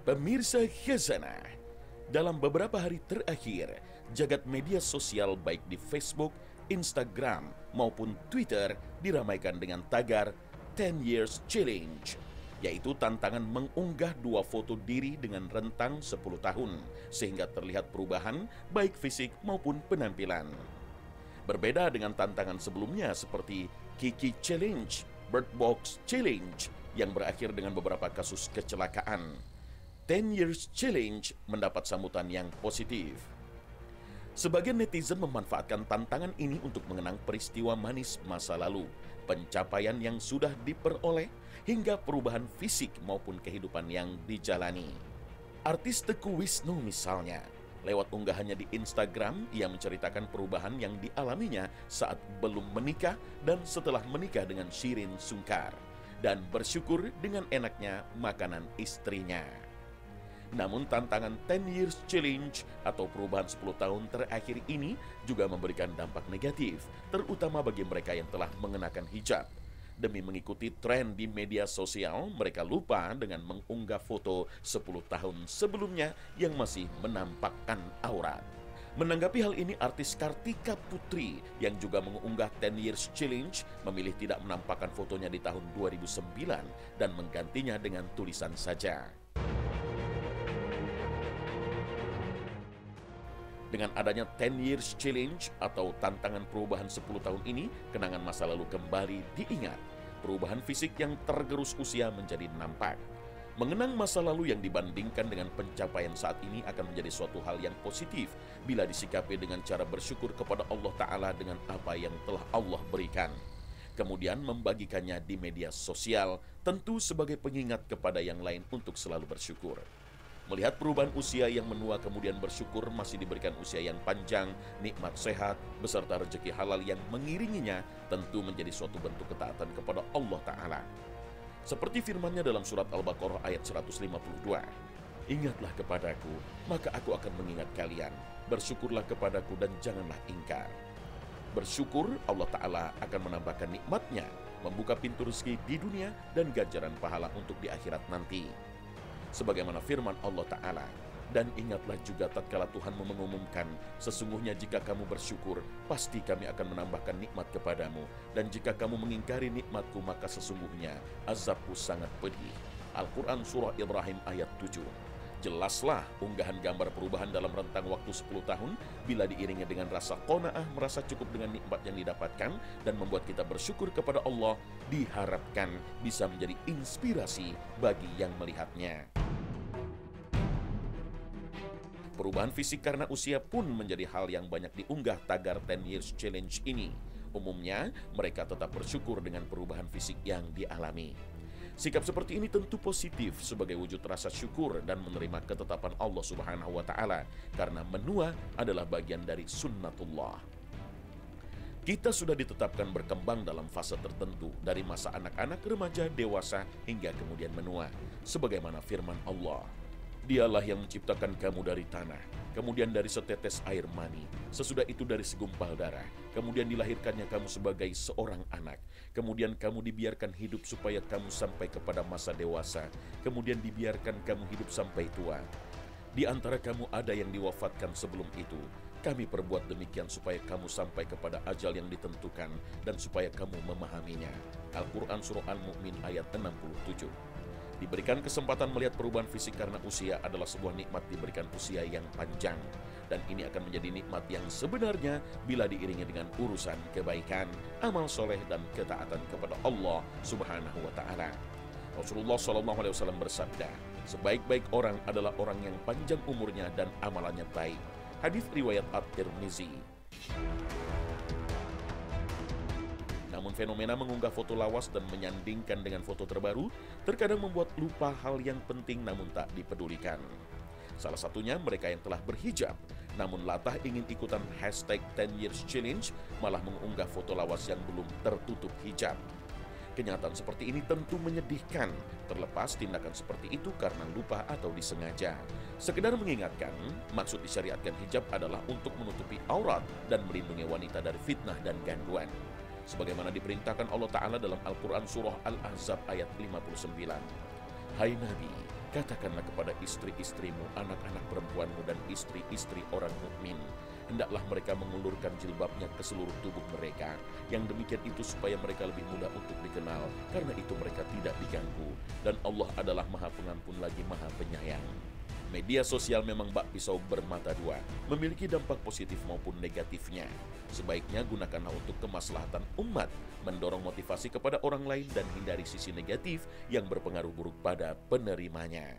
Pemirsa Khazanah, dalam beberapa hari terakhir, jagat media sosial baik di Facebook, Instagram, maupun Twitter diramaikan dengan tagar 10 Years Challenge, yaitu tantangan mengunggah 2 foto diri dengan rentang 10 tahun, sehingga terlihat perubahan baik fisik maupun penampilan. Berbeda dengan tantangan sebelumnya seperti Kiki Challenge, Bird Box Challenge, yang berakhir dengan beberapa kasus kecelakaan. 10 Years Challenge mendapat sambutan yang positif. Sebagian netizen memanfaatkan tantangan ini untuk mengenang peristiwa manis masa lalu, pencapaian yang sudah diperoleh, hingga perubahan fisik maupun kehidupan yang dijalani. Artis Teguh Wisnu misalnya, lewat unggahannya di Instagram, ia menceritakan perubahan yang dialaminya saat belum menikah dan setelah menikah dengan Shireen Sungkar, dan bersyukur dengan enaknya makanan istrinya. Namun tantangan 10 Years Challenge atau perubahan 10 tahun terakhir ini juga memberikan dampak negatif, terutama bagi mereka yang telah mengenakan hijab. Demi mengikuti tren di media sosial, mereka lupa dengan mengunggah foto 10 tahun sebelumnya yang masih menampakkan aurat. Menanggapi hal ini, artis Kartika Putri yang juga mengunggah 10 Years Challenge memilih tidak menampakkan fotonya di tahun 2009 dan menggantinya dengan tulisan saja. Dengan adanya 10 Years Challenge atau tantangan perubahan 10 tahun ini, kenangan masa lalu kembali diingat. Perubahan fisik yang tergerus usia menjadi nampak. Mengenang masa lalu yang dibandingkan dengan pencapaian saat ini akan menjadi suatu hal yang positif bila disikapi dengan cara bersyukur kepada Allah Ta'ala dengan apa yang telah Allah berikan. Kemudian membagikannya di media sosial, tentu sebagai pengingat kepada yang lain untuk selalu bersyukur. Melihat perubahan usia yang menua kemudian bersyukur masih diberikan usia yang panjang, nikmat sehat, beserta rezeki halal yang mengiringinya, tentu menjadi suatu bentuk ketaatan kepada Allah Ta'ala. Seperti firman-Nya dalam surat Al-Baqarah ayat 152, "Ingatlah kepadaku, maka aku akan mengingat kalian. Bersyukurlah kepadaku dan janganlah ingkar." Bersyukur, Allah Ta'ala akan menambahkan nikmat-Nya, membuka pintu rezeki di dunia dan ganjaran pahala untuk di akhirat nanti. Sebagaimana firman Allah Ta'ala, "Dan ingatlah juga tatkala Tuhan mengumumkan, sesungguhnya jika kamu bersyukur, pasti kami akan menambahkan nikmat kepadamu. Dan jika kamu mengingkari nikmatku, maka sesungguhnya azabku sangat pedih." Al-Quran Surah Ibrahim ayat 7. Jelaslah unggahan gambar perubahan dalam rentang waktu 10 tahun bila diiringi dengan rasa qanaah, merasa cukup dengan nikmat yang didapatkan dan membuat kita bersyukur kepada Allah, diharapkan bisa menjadi inspirasi bagi yang melihatnya. Perubahan fisik karena usia pun menjadi hal yang banyak diunggah tagar 10 Years Challenge ini. Umumnya, mereka tetap bersyukur dengan perubahan fisik yang dialami. Sikap seperti ini tentu positif sebagai wujud rasa syukur dan menerima ketetapan Allah Subhanahu wa Ta'ala, karena menua adalah bagian dari sunnatullah. Kita sudah ditetapkan berkembang dalam fase tertentu, dari masa anak-anak, remaja, dewasa, hingga kemudian menua. Sebagaimana firman Allah, "Dialah yang menciptakan kamu dari tanah, kemudian dari setetes air mani, sesudah itu dari segumpal darah, kemudian dilahirkannya kamu sebagai seorang anak, kemudian kamu dibiarkan hidup supaya kamu sampai kepada masa dewasa, kemudian dibiarkan kamu hidup sampai tua. Di antara kamu ada yang diwafatkan sebelum itu. Kami perbuat demikian supaya kamu sampai kepada ajal yang ditentukan dan supaya kamu memahaminya." Al-Quran Surah Al-Mu'min ayat 67. Diberikan kesempatan melihat perubahan fisik karena usia adalah sebuah nikmat diberikan usia yang panjang. Dan ini akan menjadi nikmat yang sebenarnya bila diiringi dengan urusan kebaikan, amal soleh, dan ketaatan kepada Allah Subhanahu wa Ta'ala. Rasulullah SAW bersabda, "Sebaik-baik orang adalah orang yang panjang umurnya dan amalannya baik." Hadis riwayat At-Tirmizi. Namun fenomena mengunggah foto lawas dan menyandingkan dengan foto terbaru terkadang membuat lupa hal yang penting namun tak dipedulikan. Salah satunya mereka yang telah berhijab, namun latah ingin ikutan hashtag 10 Years Challenge malah mengunggah foto lawas yang belum tertutup hijab. Kenyataan seperti ini tentu menyedihkan, terlepas tindakan seperti itu karena lupa atau disengaja. Sekedar mengingatkan, maksud disyariatkan hijab adalah untuk menutupi aurat dan melindungi wanita dari fitnah dan gangguan. Sebagaimana diperintahkan Allah Ta'ala dalam Al-Quran Surah Al-Ahzab ayat 59. "Hai Nabi, Katakanlah kepada istri-istrimu, anak-anak perempuanmu, dan istri-istri orang mukmin, hendaklah mereka mengulurkan jilbabnya ke seluruh tubuh mereka. Yang demikian itu supaya mereka lebih mudah untuk dikenal, karena itu mereka tidak diganggu. Dan Allah adalah Maha Pengampun lagi Maha Penyayang. Media sosial memang bak pisau bermata dua, memiliki dampak positif maupun negatifnya. Sebaiknya gunakanlah untuk kemaslahatan umat, mendorong motivasi kepada orang lain dan hindari sisi negatif yang berpengaruh buruk pada penerimanya.